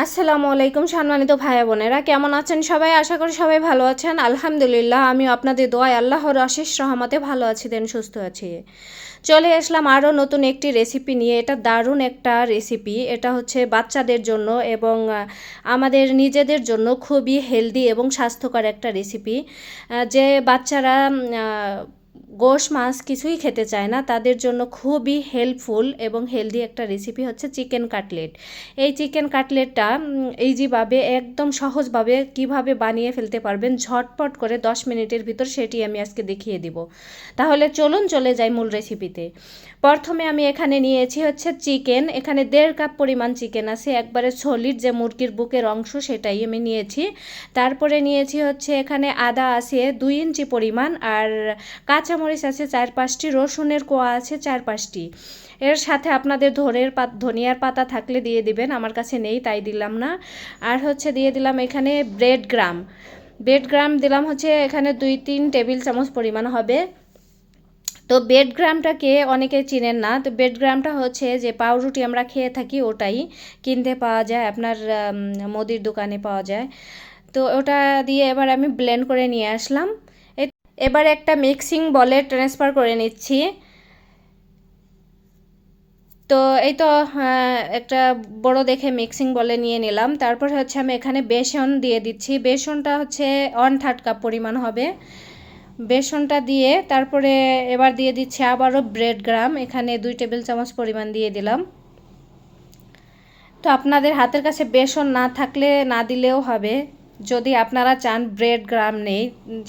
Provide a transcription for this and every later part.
আসসালামু আলাইকুম সম্মানিত ভাই বোনেরা, কেমন আছেন সবাই? আশা করি সবাই ভালো আছেন। আলহামদুলিল্লাহ, আমিও আপনাদের দোয়ায় আল্লাহর অশেষ রহমতে ভালো আছি, দেন সুস্থ আছি। চলে আসলাম আরও নতুন একটি রেসিপি নিয়ে। এটা দারুণ একটা রেসিপি। এটা হচ্ছে বাচ্চাদের জন্য এবং আমাদের নিজেদের জন্য খুবই হেলদি এবং স্বাস্থ্যকর একটা রেসিপি। যে বাচ্চারা গোশ মাছ কিছুই খেতে চায় না, তাদের জন্য খুবই হেল্পফুল এবং হেলদি একটা রেসিপি হচ্ছে চিকেন কাটলেট। এই চিকেন কাটলেটটা ইজিভাবে একদম সহজভাবে কিভাবে বানিয়ে ফেলতে পারবেন ঝটপট করে 10 মিনিটের ভিতর, সেটি আমি আজকে দেখিয়ে দিব। তাহলে চলুন চলে যাই মূল রেসিপিতে। প্রথমে আমি এখানে নিয়েছি হচ্ছে চিকেন। এখানে 1.5 কাপ পরিমাণ চিকেন আছে, একবারে সলিড যে মুরগির বুকের অংশ সেটাই আমি নিয়েছি। তারপরে নিয়েছি হচ্ছে এখানে আদা আছে 2 ইঞ্চি পরিমাণ, আর কাঁচামরিচ আছে 4-5টি, রসুনের কোয়া আছে 4-5টি। এর সাথে আপনাদের ধনিয়ার পাতা থাকলে দিয়ে দিবেন, আমার কাছে নেই তাই দিলাম না। আর হচ্ছে দিয়ে দিলাম এখানে ব্রেড গ্রাম দিলাম হচ্ছে এখানে 2-3 টেবিল চামচ পরিমাণ হবে। তো ব্রেড গ্রামটাকে অনেকে চিনেন না। তো ব্রেড গ্রামটা হচ্ছে যে পাউরুটি আমরা খেয়ে থাকি, ওটাই কিনতে পাওয়া যায়, আপনার মুদির দোকানে পাওয়া যায়। তো ওটা দিয়ে এবার আমি ব্লেন্ড করে নিয়ে আসলাম। এবার একটা মিক্সিং বলে ট্রান্সফার করে নিচ্ছি। তো এই তো একটা বড় দেখে মিক্সিং বলে নিয়ে নিলাম। তারপর হচ্ছে আমি এখানে বেসন দিয়ে দিচ্ছি। বেসনটা হচ্ছে 1/3 কাপ পরিমাণ হবে। বেসনটা দিয়ে তারপরে এবার দিয়ে দিচ্ছি আবারও ব্রেড গ্রাম, এখানে 2 টেবিল চামচ পরিমাণ দিয়ে দিলাম। তো আপনাদের হাতের কাছে বেসন না থাকলে না দিলেও হবে। যদি আপনারা চান ব্রেড গ্রাম নেই,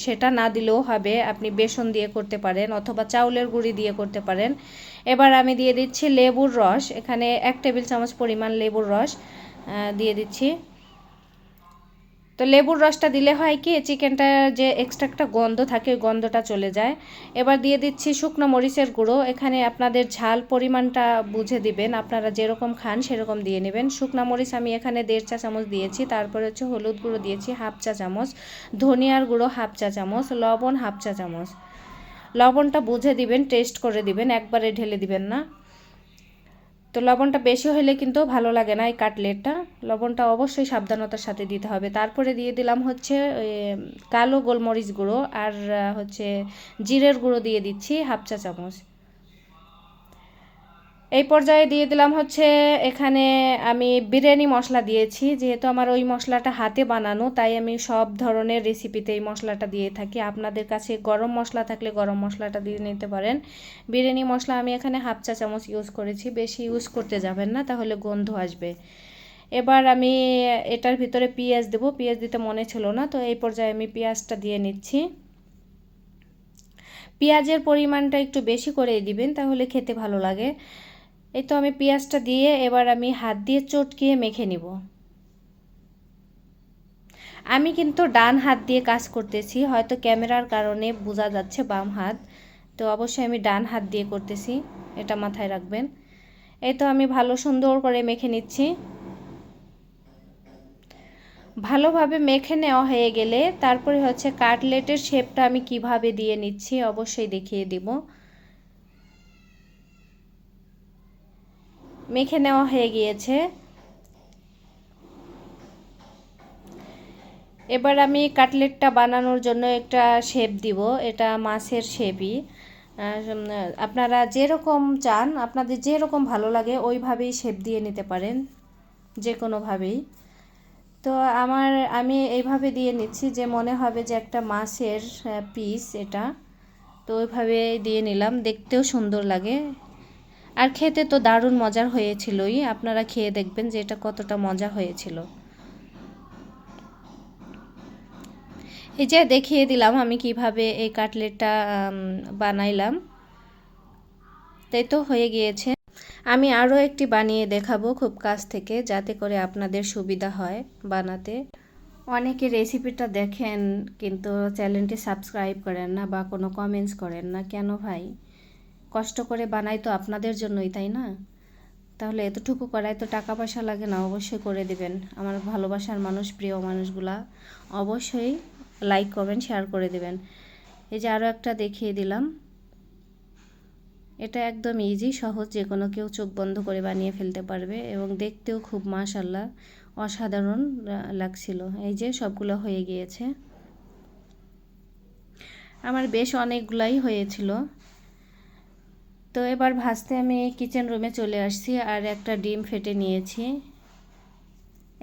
সেটা না দিলেও হবে, আপনি বেসন দিয়ে করতে পারেন অথবা চাউলের গুঁড়ি দিয়ে করতে পারেন। এবার আমি দিয়ে দিচ্ছি লেবুর রস, এখানে 1 টেবিল চামচ পরিমাণ লেবুর রস দিয়ে দিচ্ছি। তো লেবুর রসটা দিলে হয় কি, চিকেনটার যে এক্সট্রা একটা গন্ধ থাকে ওই গন্ধটা চলে যায়। এবার দিয়ে দিচ্ছি শুকনো মরিচের গুঁড়ো, এখানে আপনাদের ঝাল পরিমাণটা বুঝে দিবেন, আপনারা যেরকম খান সেরকম দিয়ে নেবেন। শুকনো মরিচ আমি এখানে 1.5 চা চামচ দিয়েছি। তারপরে হচ্ছে হলুদ গুঁড়ো দিয়েছি 1/2 চা চামচ, ধনিয়ার গুঁড়ো 1/2 চা চামচ, লবণ 1/2 চা চামচ। লবণটা বুঝে দিবেন, টেস্ট করে দিবেন, একবারে ঢেলে দিবেন না। তো লবণটা বেশি হলে কিন্তু ভালো লাগে না এই কাটলেটটা, লবণটা অবশ্যই সাবধানতার সাথে দিতে হবে। তারপরে দিয়ে দিলাম হচ্ছে কালো গোলমরিচ গুঁড়ো, আর হচ্ছে জিরের গুঁড়ো দিয়ে দিচ্ছি 1/2 চা চামচ। এই পর্যায়ে দিয়ে দিলাম হচ্ছে এখানে আমি বিরিয়ানি মশলা দিয়েছি, যেহেতু আমার ওই মশলাটা হাতে বানানো তাই আমি সব ধরনের রেসিপিতে এই মশলাটা দিয়ে থাকি। আপনাদের কাছে গরম মশলা থাকলে গরম মশলাটা দিয়ে নিতে পারেন। বিরিয়ানি মশলা আমি এখানে 1/2 চা চামচ ইউজ করেছি, বেশি ইউজ করতে যাবেন না তাহলে গন্ধ আসবে। এবার আমি এটার ভিতরে পেঁয়াজ দেবো, পেঁয়াজ দিতে মনে ছিল না, তো এই পর্যায়ে আমি পেঁয়াজটা দিয়ে নিচ্ছি। পেঁয়াজের পরিমাণটা একটু বেশি করেই দিবেন, তাহলে খেতে ভালো লাগে। এই তো আমি পেঁয়াজটা দিয়ে এবার আমি হাত দিয়ে চটকিয়ে মেখে নিব। আমি কিন্তু ডান হাত দিয়ে কাজ করতেছি, হয়তো ক্যামেরার কারণে বোঝা যাচ্ছে বাম হাত, তো অবশ্যই আমি ডান হাত দিয়ে করতেছি, এটা মাথায় রাখবেন। এই তো আমি ভালো সুন্দর করে মেখে নিচ্ছি। ভালোভাবে মেখে নেওয়া হয়ে গেলে তারপরে হচ্ছে কাটলেটের শেপটা আমি কিভাবে দিয়ে নিচ্ছি অবশ্যই দেখিয়ে দিব। মেখে নেওয়া হয়ে গিয়েছে। এবার আমি কাটলেটটা বানানোর জন্য একটা শেপ দিব, এটা মাছের শেপই। আপনারা যেরকম চান, আপনাদের যেরকম ভালো লাগে ওইভাবেই শেপ দিয়ে নিতে পারেন, যে কোনোভাবেই। তো আমি এইভাবে দিয়ে নিচ্ছি যে মনে হবে যে একটা মাছের পিস এটা। তো ওইভাবে দিয়ে নিলাম, দেখতেও সুন্দর লাগে আর খেতে তো দারুণ মজার হয়েছিলই। আপনারা খেয়ে দেখবেন যে এটা কতটা মজা হয়েছিল। এই যে দেখিয়ে দিলাম আমি কিভাবে এই কাটলেটটা বানাইলাম। তাই তো হয়ে গিয়েছে। আমি আরও একটি বানিয়ে দেখাবো খুব কাছ থেকে, যাতে করে আপনাদের সুবিধা হয় বানাতে। অনেকে রেসিপিটা দেখেন কিন্তু চ্যানেলটি সাবস্ক্রাইব করেন না বা কোনো কমেন্টস করেন না, কেন ভাই? কষ্ট করে বানাই তো আপনাদের জন্যই, তাই না? তাহলে এতটুকু করায় তো টাকা পয়সা লাগে না, অবশ্যই করে দিবেন। আমার ভালোবাসার মানুষ, প্রিয় মানুষগুলা অবশ্যই লাইক কমেন্ট শেয়ার করে দেবেন। এই যে আরও একটা দেখিয়ে দিলাম। এটা একদম ইজি, সহজ, যে কোনো কেউ চোখ বন্ধ করে বানিয়ে ফেলতে পারবে এবং দেখতেও খুব মাশাআল্লাহ অসাধারণ লাগছিল। এই যে সবগুলো হয়ে গিয়েছে, আমার বেশ অনেকগুলাই হয়েছিল। তো এবার ভাজতে আমি কিচেন রুমে চলে আসছি আর একটা ডিম ফেটে নিয়েছি।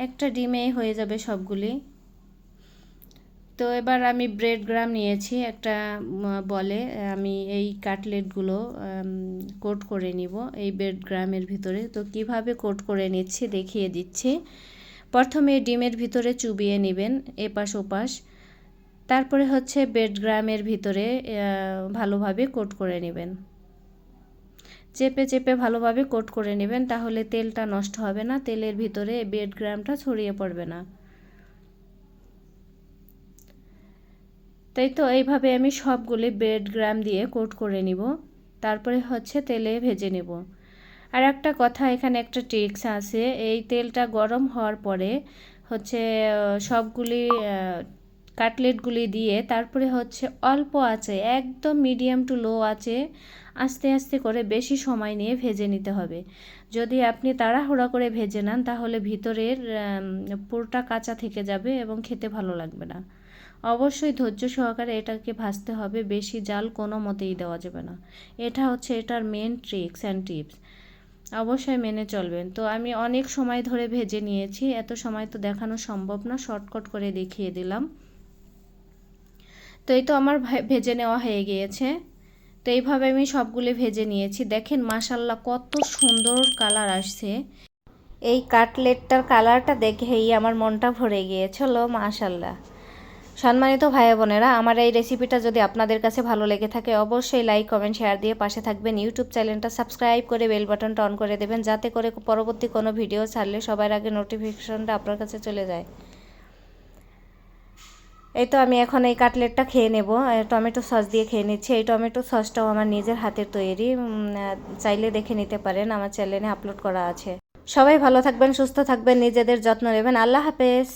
একটা ডিমেই হয়ে যাবে সবগুলি। তো এবার আমি ব্রেড গ্রাম নিয়েছি একটা বলে, আমি এই কাটলেটগুলো কোট করে নিব এই ব্রেড গ্রামের ভিতরে। তো কিভাবে কোট করে নিচ্ছি দেখিয়ে দিচ্ছি। প্রথমে ডিমের ভিতরে চুবিয়ে নেবেন এপাশ ওপাশ, তারপরে হচ্ছে ব্রেড গ্রামের ভিতরে ভালোভাবে কোট করে নেবেন, চেপে চেপে ভালোভাবে কোট করে নেবেন, তাহলে তেলটা নষ্ট হবে না, তেলের ভিতরে ব্রেড গ্রামটা ছড়িয়ে পড়বে না। তাই তো এইভাবে আমি সবগুলি ব্রেড গ্রাম দিয়ে কোট করে নিব, তারপরে হচ্ছে তেলে ভেজে নেব। আর একটা কথা, এখানে একটা ট্রিক্স আছে, এই তেলটা গরম হওয়ার পরে হচ্ছে সবগুলি কাটলেটগুলি দিয়ে তারপরে হচ্ছে অল্প আঁচে, একদম মিডিয়াম টু লো আঁচে আস্তে আস্তে করে বেশি সময় নিয়ে ভেজে নিতে হবে। যদি আপনি তাড়াহুড়া করে ভেজে নেন তাহলে ভিতরের পুরোটা কাঁচা থেকে যাবে এবং খেতে ভালো লাগবে না। অবশ্যই ধৈর্য সহকারে এটাকে ভাজতে হবে, বেশি জাল কোনো মতেই দেওয়া যাবে না। এটা হচ্ছে এটার মেন ট্রিক্স অ্যান্ড টিপস, অবশ্যই মেনে চলবেন। তো আমি অনেক সময় ধরে ভেজে নিয়েছি, এত সময় তো দেখানো সম্ভব না, শর্টকাট করে দেখিয়ে দিলাম। তো এই তো আমার ভেজে নেওয়া হয়ে গিয়েছে। তো এইভাবে আমি সবগুলো ভেজে নিয়েছি। দেখেন মাশাল্লাহ কত সুন্দর কালার আসছে, এই কাটলেটটার কালারটা দেখেই আমার মনটা ভরে গিয়েছিল মাশাল্লাহ। সম্মানিত ভাই বোনেরা, আমার এই রেসিপিটা যদি আপনাদের কাছে ভালো লেগে থাকে অবশ্যই লাইক কমেন্ট শেয়ার দিয়ে পাশে থাকবেন। ইউটিউব চ্যানেলটা সাবস্ক্রাইব করে বেল বাটনটা অন করে দেবেন, যাতে করে পরবর্তী কোনো ভিডিও ছাড়লে সবার আগে নোটিফিকেশনটা আপনার কাছে চলে যায়। এই তো আমি এখন এই কাটলেটটা খেয়ে নেব, টমেটো সস দিয়ে খেয়ে নিচ্ছি। এই টমেটো সসটাও আমার নিজের হাতের তৈরি, চাইলে দেখে নিতে পারেন, আমার চ্যানেলে আপলোড করা আছে। সবাই ভালো থাকবেন, সুস্থ থাকবেন, নিজেদের যত্ন নেবেন। আল্লাহ হাফেজ।